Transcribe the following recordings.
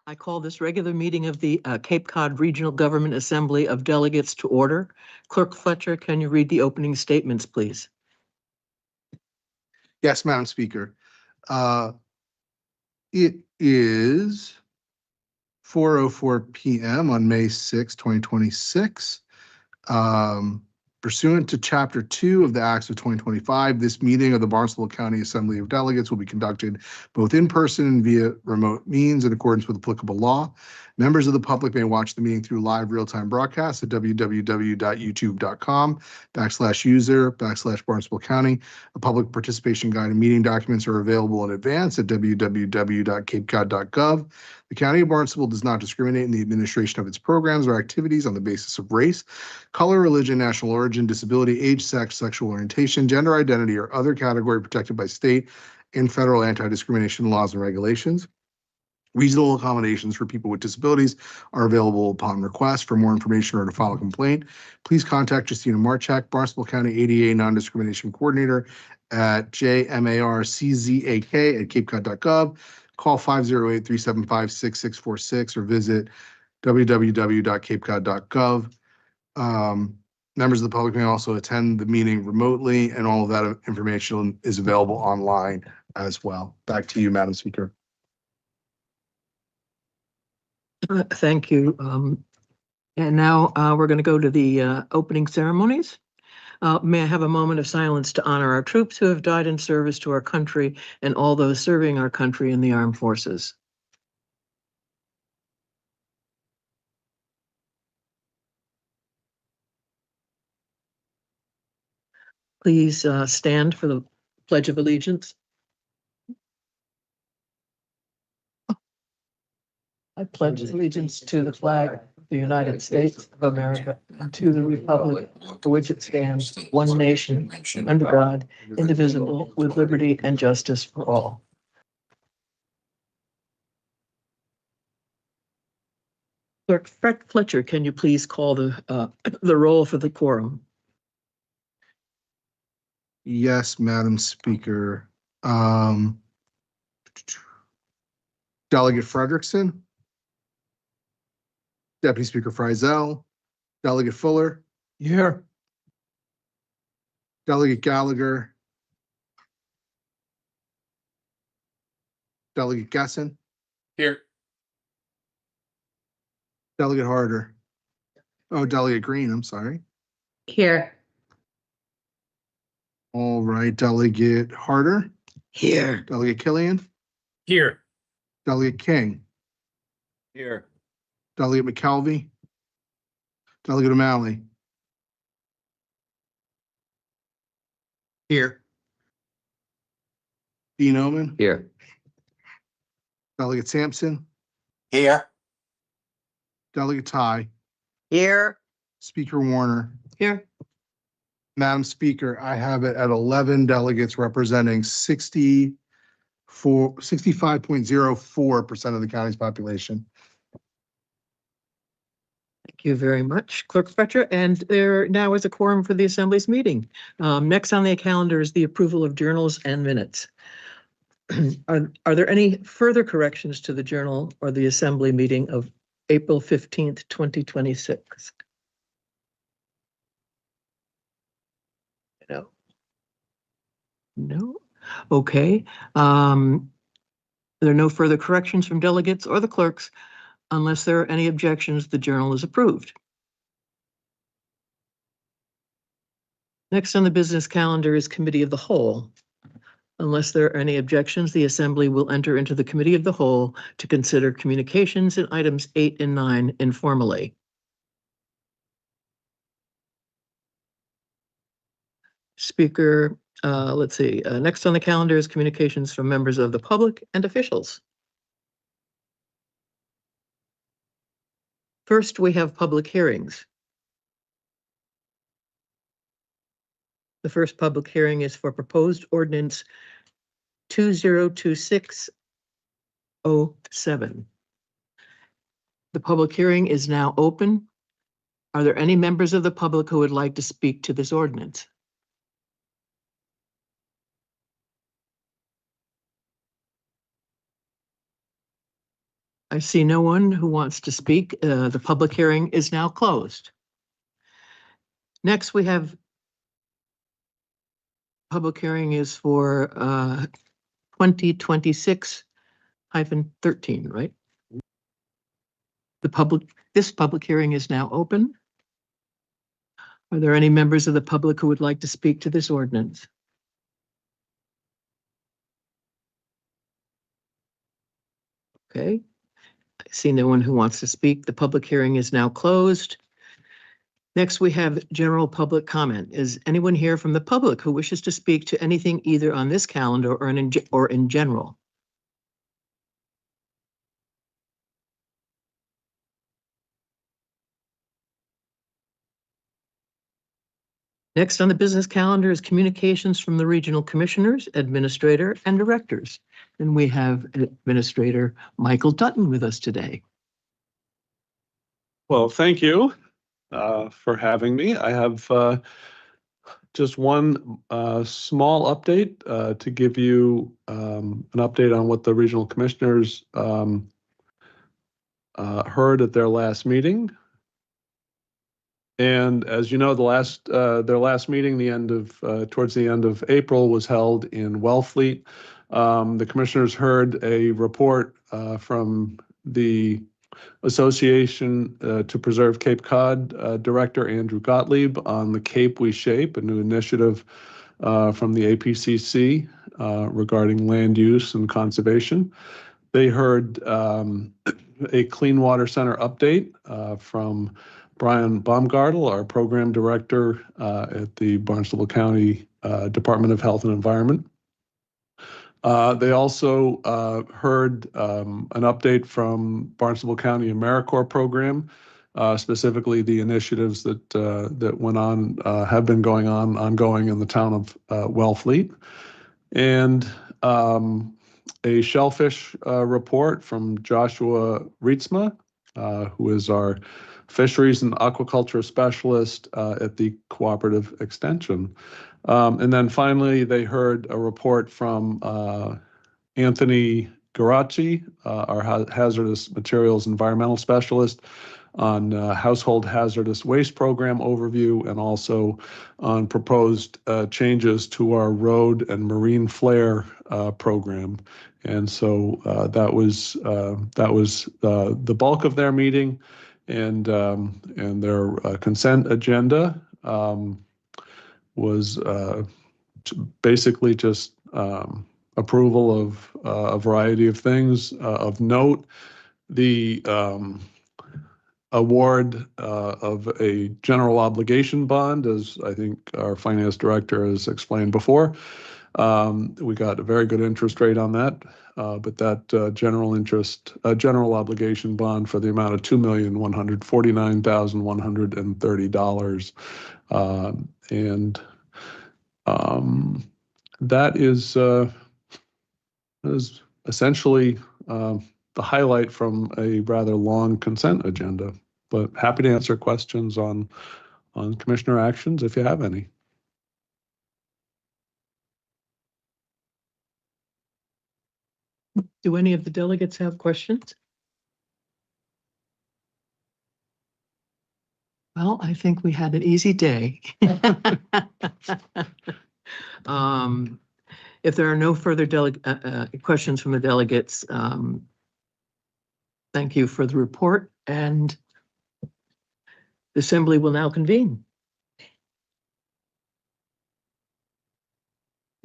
I call this regular meeting of the Cape Cod Regional Government Assembly of Delegates to order. Clerk Fletcher, can you read the opening statements, please? Yes, Madam Speaker. It is 4:04 p.m. on May 6, 2026. Pursuant to Chapter 2 of the Acts of 2025, this meeting of the Barnstable County Assembly of Delegates will be conducted both in person and via remote means in accordance with applicable law. Members of the public may watch the meeting through live real-time broadcast at www.youtube.com/user/Barnstable County. A public participation guide and meeting documents are available in advance at www.capecod.gov. The County of Barnstable does not discriminate in the administration of its programs or activities on the basis of race, color, religion, national origin, disability, age, sex, sexual orientation, gender identity, or other category protected by state and federal anti-discrimination laws and regulations. Reasonable accommodations for people with disabilities are available upon request. For more information or to file a complaint, please contact Justina Marchak, Barnstable County ADA Non-Discrimination Coordinator at jmarczak@capecod.gov. Call 508-375-6646 or visit www.capecod.gov. Members of the public may also attend the meeting remotely, and all of that information is available online as well. Back to you, Madam Speaker. Thank you. And now we're going to go to the opening ceremonies. May I have a moment of silence to honor our troops who have died in service to our country and all those serving our country in the armed forces. Please stand for the Pledge of Allegiance. I pledge allegiance to the flag of the United States of America and to the republic for which it stands, one nation, under God, indivisible, with liberty and justice for all. Clerk Fletcher, can you please call the roll for the quorum? Yes, Madam Speaker. Delegate Frederickson, Deputy Speaker Frizel, Delegate Fuller. Here. Delegate Gallagher. Delegate Gessen. Here. Delegate Harder. Oh, Delegate Green, I'm sorry. Here. All right, Delegate Harder. Here. Delegate Killian. Here. Delegate King. Here. Delegate McKelvey. Delegate O'Malley. Here. Dean Oman. Here. Delegate Sampson. Here. Delegate Ty. Here. Speaker Warner. Here. Madam Speaker, I have it at 11 delegates representing 65.04% of the county's population. Thank you very much, Clerk Fletcher. And there now is a quorum for the Assembly's meeting. Next on the calendar is the approval of journals and minutes. Are there any further corrections to the journal or the Assembly meeting of April 15th, 2026? No. No. Okay. There are no further corrections from delegates or the clerks. Unless there are any objections, the journal is approved. Next on the business calendar is Committee of the Whole. Unless there are any objections, the Assembly will enter into the Committee of the Whole to consider communications in items 8 and 9 informally. Speaker, let's see. Next on the calendar is communications from members of the public and officials. First, we have public hearings. The first public hearing is for proposed ordinance 2026-07. The public hearing is now open. Are there any members of the public who would like to speak to this ordinance? I see no one who wants to speak. The public hearing is now closed. Next, we have public hearing is for 2026-13, right? This public hearing is now open. Are there any members of the public who would like to speak to this ordinance? Okay, I see no one who wants to speak. The public hearing is now closed. Next, we have general public comment. Is anyone here from the public who wishes to speak to anything either on this calendar or in general? Next on the business calendar is communications from the regional commissioners, administrator, and directors. And we have Administrator Michael Dutton with us today. Well, thank you for having me. I have just one small update to give you an update on what the regional commissioners heard at their last meeting. And as you know, their last meeting, towards the end of April, was held in Wellfleet. The commissioners heard a report from the Association to Preserve Cape Cod Director Andrew Gottlieb on the Cape We Shape, a new initiative from the APCC regarding land use and conservation. They heard a Clean Water Center update from Brian Baumgartel, our program director at the Barnstable County Department of Health and Environment. They also heard an update from Barnstable County AmeriCorps program, specifically the initiatives that went on, have been ongoing in the town of Wellfleet, and a shellfish report from Joshua Rietzma, who is our fisheries and aquaculture specialist at the Cooperative Extension. And then finally, they heard a report from Anthony Garacci, our hazardous materials environmental specialist, on household hazardous waste program overview, and also on proposed changes to our road and marine flare program. And so that was the bulk of their meeting, and their consent agenda was basically just approval of a variety of things of note. The award of a general obligation bond, as I think our finance director has explained before. We got a very good interest rate on that, but that general obligation bond for the amount of $2,149,130, and that is essentially the highlight from a rather long consent agenda. But happy to answer questions on commissioner actions if you have any. Do any of the delegates have questions? Well, I think we had an easy day. If there are no further questions from the delegates, thank you for the report, and the assembly will now convene.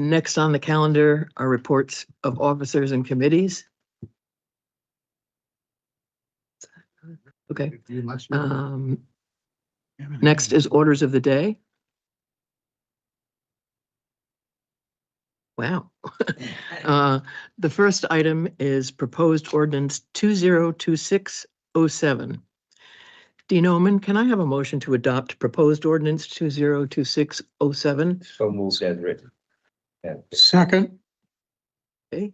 Next on the calendar are reports of officers and committees. Okay. Next is orders of the day. Wow. The first item is proposed ordinance 202607. Dean Oman, can I have a motion to adopt proposed ordinance 202607? So moved as written. Second. Okay.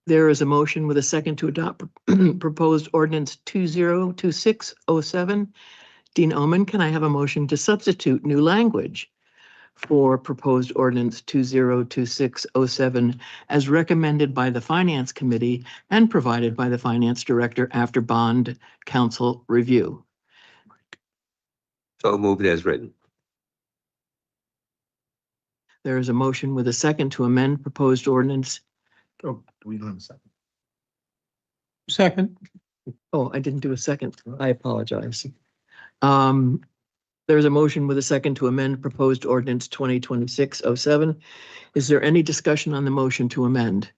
There is a motion with a second to adopt proposed ordinance 202607. Dean Oman, can I have a motion to substitute new language for proposed ordinance 202607 as recommended by the Finance Committee and provided by the Finance Director after bond council review. So moved as written. There is a motion with a second to amend proposed ordinance. Oh, we don't have a second. Second. Oh, I didn't do a second. I apologize. There's a motion with a second to amend proposed ordinance 202607. Is there any discussion on the motion to amend?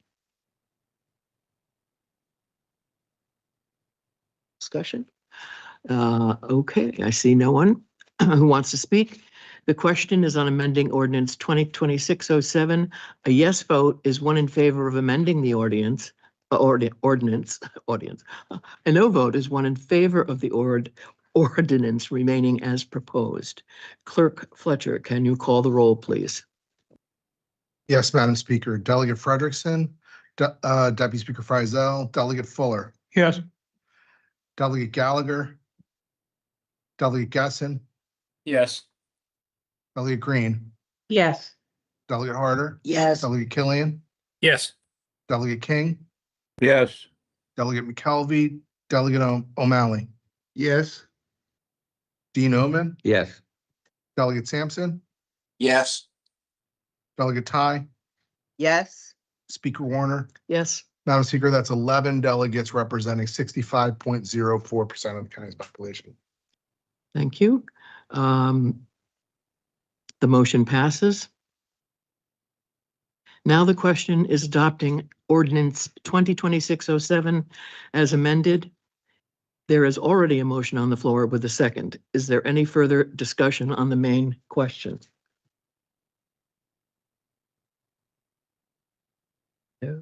Discussion? Okay, I see no one who wants to speak. The question is on amending ordinance 202607. A yes vote is one in favor of amending the ordinance. A no vote is one in favor of the ordinance remaining as proposed. Clerk Fletcher, can you call the roll, please? Yes, Madam Speaker. Delegate Frederickson, Deputy Speaker Friesel, Delegate Fuller, Yes. Delegate Gallagher, Delegate Gessen, Yes. Delegate Green, Yes. Delegate Harder, Yes. Delegate Killian, Yes. Delegate King, Yes. Delegate McKelvey, Delegate O'Malley. Yes. Dean Omen, Yes. Delegate Sampson, Yes. Delegate Ty, Yes. Speaker Warner. Yes, Madam Speaker, that's 11 delegates representing 65.04% of the county's population. thank you. The motion passes. Now the question is adopting ordinance 202607 as amended. There is already a motion on the floor with a second. Is there any further discussion on the main question? No.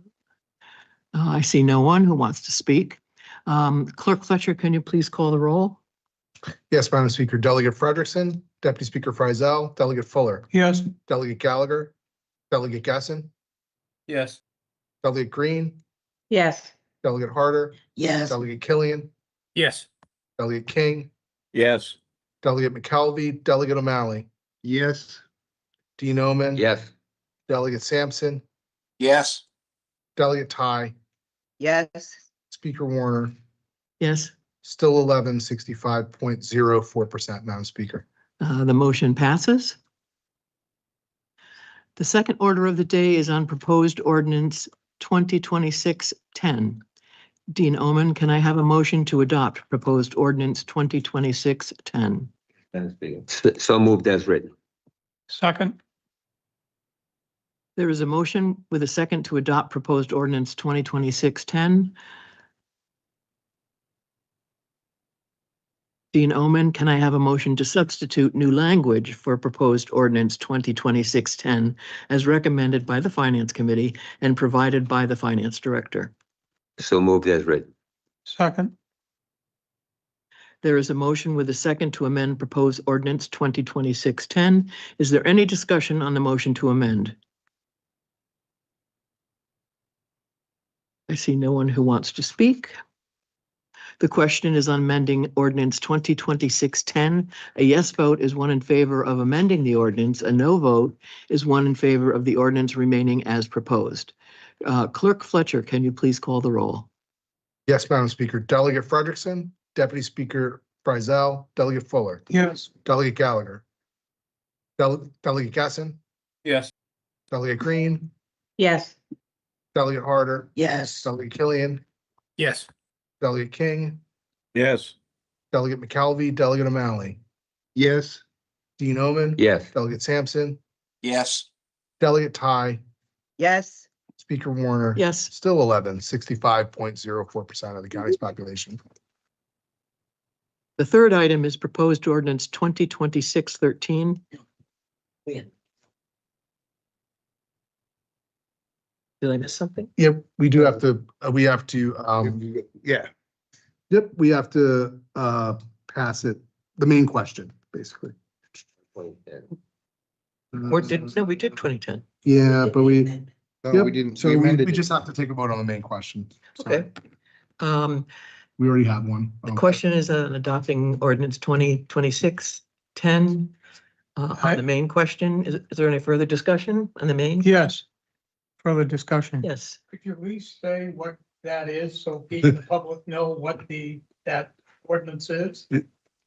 I see no one who wants to speak. Clerk Fletcher, can you please call the roll? Yes, Madam Speaker. Delegate Frederickson, Deputy Speaker Friesel, Delegate Fuller, Yes. Delegate Gallagher, Delegate Gessen, Yes. Delegate Green, Yes. Delegate Harder, Yes. Delegate Killian, Yes. Delegate King, Yes. Delegate McKelvey, Delegate O'Malley. Yes. Dean Omen. Yes. Delegate Sampson, Yes. Delegate Ty, Yes. Speaker Warner. Yes, Still 11, 65.04%, Madam Speaker. the motion passes. The second order of the day is on proposed ordinance 2026-10. Dean Omen, can I have a motion to adopt proposed ordinance 2026-10? Madam Speaker. So moved as written. Second. There is a motion with a second to adopt proposed ordinance 2026-10. Dean Omen, can I have a motion to substitute new language for proposed ordinance 2026-10 as recommended by the Finance Committee and provided by the Finance Director? So moved as written. Second. There is a motion with a second to amend proposed ordinance 2026-10. Is there any discussion on the motion to amend? I see no one who wants to speak. The question is on amending ordinance 2026-10. A yes vote is one in favor of amending the ordinance. A no vote is one in favor of the ordinance remaining as proposed. Clerk Fletcher, can you please call the roll? Yes, Madam Speaker. Delegate Frederickson, Deputy Speaker Friesel, Delegate Fuller, Yes. Delegate Gallagher, Delegate Gessen, Yes. Delegate Green, Yes. Delegate Harder, Yes. Delegate Killian, Yes. Delegate King, Yes. Delegate McKelvey, Delegate O'Malley. Yes. Dean Omen. Yes. Delegate Sampson, Yes. Delegate Ty, Yes. Speaker Warner. Yes, Still 11, 65.04% of the county's population. the third item is proposed ordinance 2026-13. Did I miss something? Yep, we do have to, yeah. Yep, we have to, pass it, the main question, basically. Or did, no, we did 2010. Yeah, but we, No, we yep, didn't. so We we amended it. just have to take a vote on the main question. Sorry. Okay. Um, We already have one. The question is on adopting ordinance 2026-10. On the main question, is there any further discussion on the main? Yes. Further discussion. Yes. Could you at least say what that is so people in the public know what that ordinance is?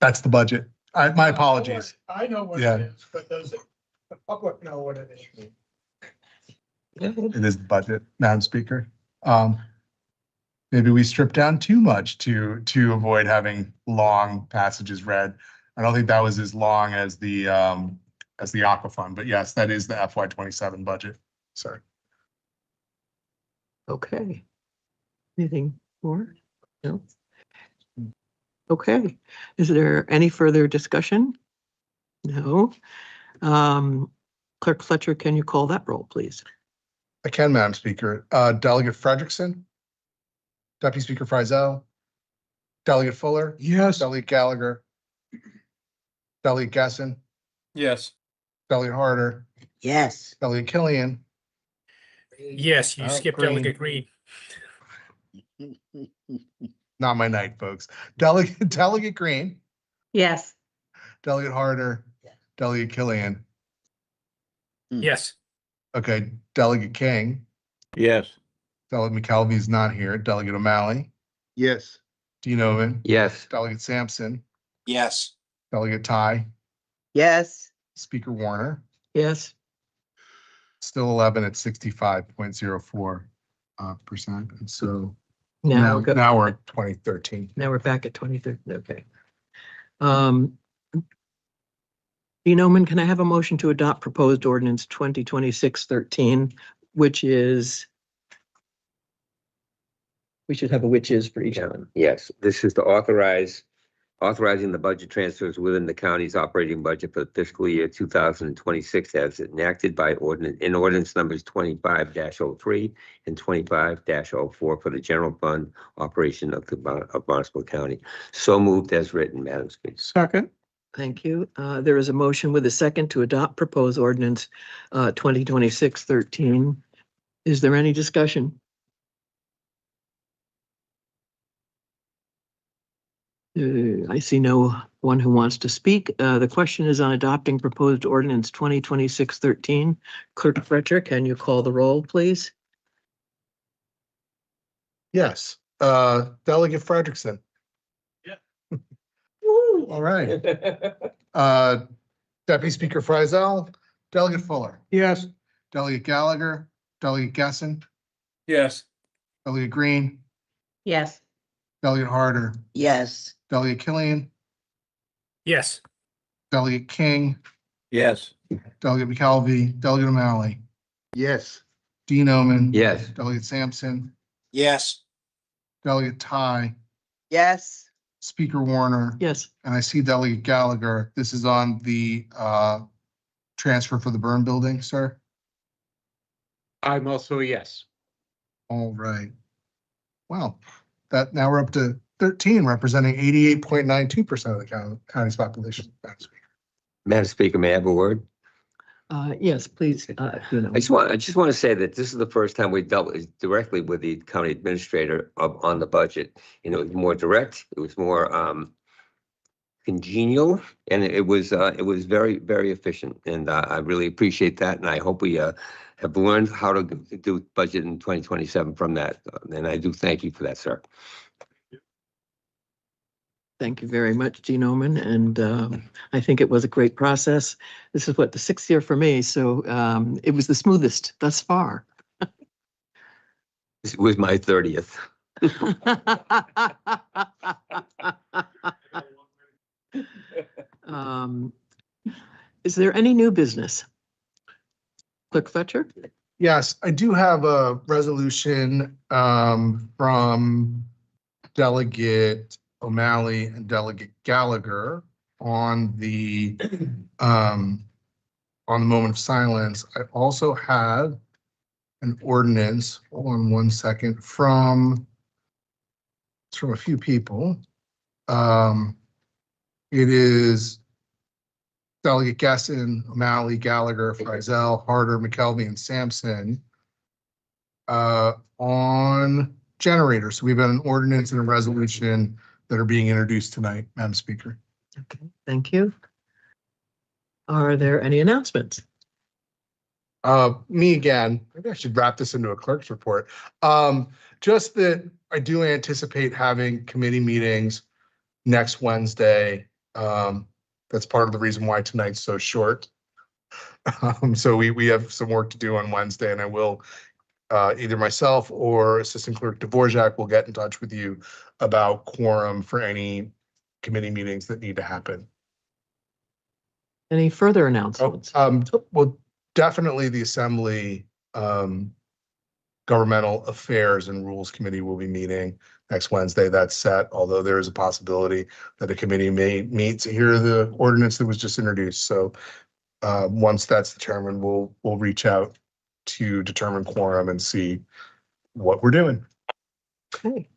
That's the budget. My apologies. I know what Yeah. it is, but does the public know what it is? Go ahead. It is the budget, Madam Speaker. Maybe we strip down too much to avoid having long passages read. I don't think that was as long as the Aqua Fund, but yes, that is the FY 27 budget. Sorry. Okay. Anything more? No? Okay. Is there any further discussion? No. Clerk Fletcher, can you call that roll, please? I can, Madam Speaker. Delegate Frederickson. Deputy Speaker Frizel. Delegate Fuller. Yes. Delegate Gallagher. Delegate Gasson. Yes. Delegate Harder. Yes. Delegate Killian. Yes, you skipped Delegate Green. Not my night, folks. Delegate Green. Yes. Delegate Harder. Delegate Killian. Yes. Okay, Delegate King. Yes. Delegate McKelvey is not here. Delegate O'Malley. Yes. Dean Oven. Yes. Delegate Sampson. Yes. Delegate Ty. Yes. Speaker Warner. Yes. Still 11 at 65.04%. And so Now, now we're at 2013. now we're back at 23rd. Okay. Dean Oman, can I have a motion to adopt proposed ordinance 2026-13, which is, we should have a which is for each one. Yes, this is to authorizing the budget transfers within the county's operating budget for the fiscal year 2026 as enacted by ordinance numbers 25-03 and 25-04 for the general fund operation of Barnstable County. So moved as written, Madam Speaker. Second. Thank you. There is a motion with a second to adopt proposed ordinance 2026-13. Is there any discussion? I see no one who wants to speak. The question is on adopting proposed ordinance 2026-13. Clerk Fletcher, can you call the roll, please? Yes. Delegate Frederickson. Yeah. All right. Deputy Speaker Frizel. Delegate Fuller. Yes. Delegate Gallagher. Delegate Gasson. Yes. Delegate Green. Yes. Delegate Harder. Yes. Delegate Killian. Yes. Delegate King. Yes. Delegate McKelvey. Delegate O'Malley. Yes. Dean Omen. Yes. Delegate Sampson. Yes. Delegate Ty. Yes. Speaker Warner. Yes. And I see Delegate Gallagher. This is on the transfer for the burn building, sir. I'm also a yes. All right. Wow. That now we're up to 13, representing 88.92% of the county's population. Madam Speaker, may I have a word? Yes, please. I just want to say that this is the first time we dealt directly with the county administrator on the budget. You know, it was more direct, it was more congenial, and it was very, very efficient. And I really appreciate that. And I hope we have learned how to do budget in 2027 from that. And I do thank you for that, sir. Thank you very much, Dean Oman, and I think it was a great process. This is what, the 6th year for me, so it was the smoothest thus far. It was my 30th. Is there any new business? Clerk Fletcher? Yes, I do have a resolution from Delegate O'Malley and Delegate Gallagher on the moment of silence. I also have an ordinance, hold on one second, it's from a few people. It is Delegate Gasson, O'Malley, Gallagher, Frizel, Harder, McKelvey, and Sampson on generators. So we've got an ordinance and a resolution that are being introduced tonight, Madam Speaker. Okay, thank you. Are there any announcements? Me again, maybe I should wrap this into a clerk's report. Just that I do anticipate having committee meetings next Wednesday. That's part of the reason why tonight's so short. So we have some work to do on Wednesday, and I will, either myself or Assistant Clerk Dvorak will get in touch with you about quorum for any committee meetings that need to happen. Any further Oh, announcements? well, definitely the Assembly, Governmental Affairs and Rules Committee will be meeting next Wednesday. That's set, although there is a possibility that a committee may meet to hear the ordinance that was just introduced. So once that's determined, we'll reach out to determine quorum and see what we're doing. Okay.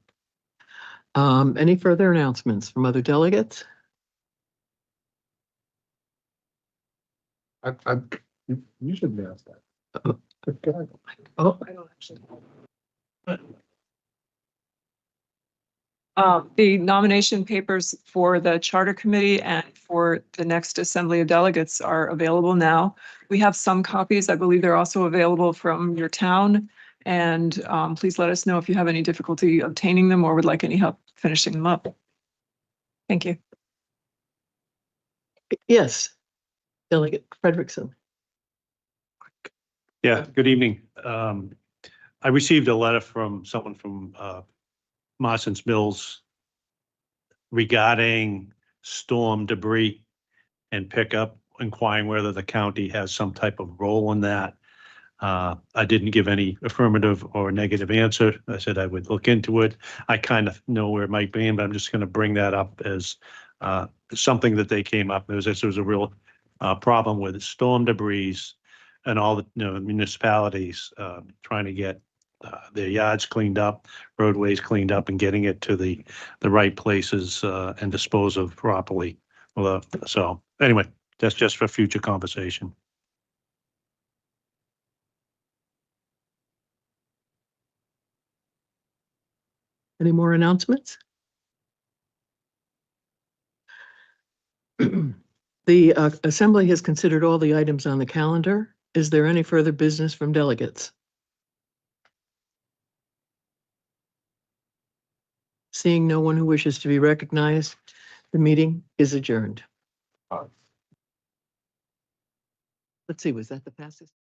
Any further announcements from other delegates? You should announce that. Oh, The nomination papers for the Charter Committee and for the next Assembly of Delegates are available now. We have some copies. I believe they're also available from your town. And please let us know if you have any difficulty obtaining them or would like any help finishing them up. Thank you. yes. Delegate Frederickson. Yeah, good evening. I received a letter from someone from Marston's Mills regarding storm debris and pickup, inquiring whether the county has some type of role in that. I didn't give any affirmative or negative answer. I said I would look into it. I kind of know where it might be, but I'm just going to bring that up as something that they came up. There was a real problem with storm debris and all the municipalities trying to get their yards cleaned up, roadways cleaned up, and getting it to the right places and dispose of properly. Well, so anyway, that's just for future conversation. Any more announcements? The Assembly has considered all the items on the calendar. Is there any further business from delegates? Seeing no one who wishes to be recognized, the meeting is adjourned. Let's see, was that the fastest?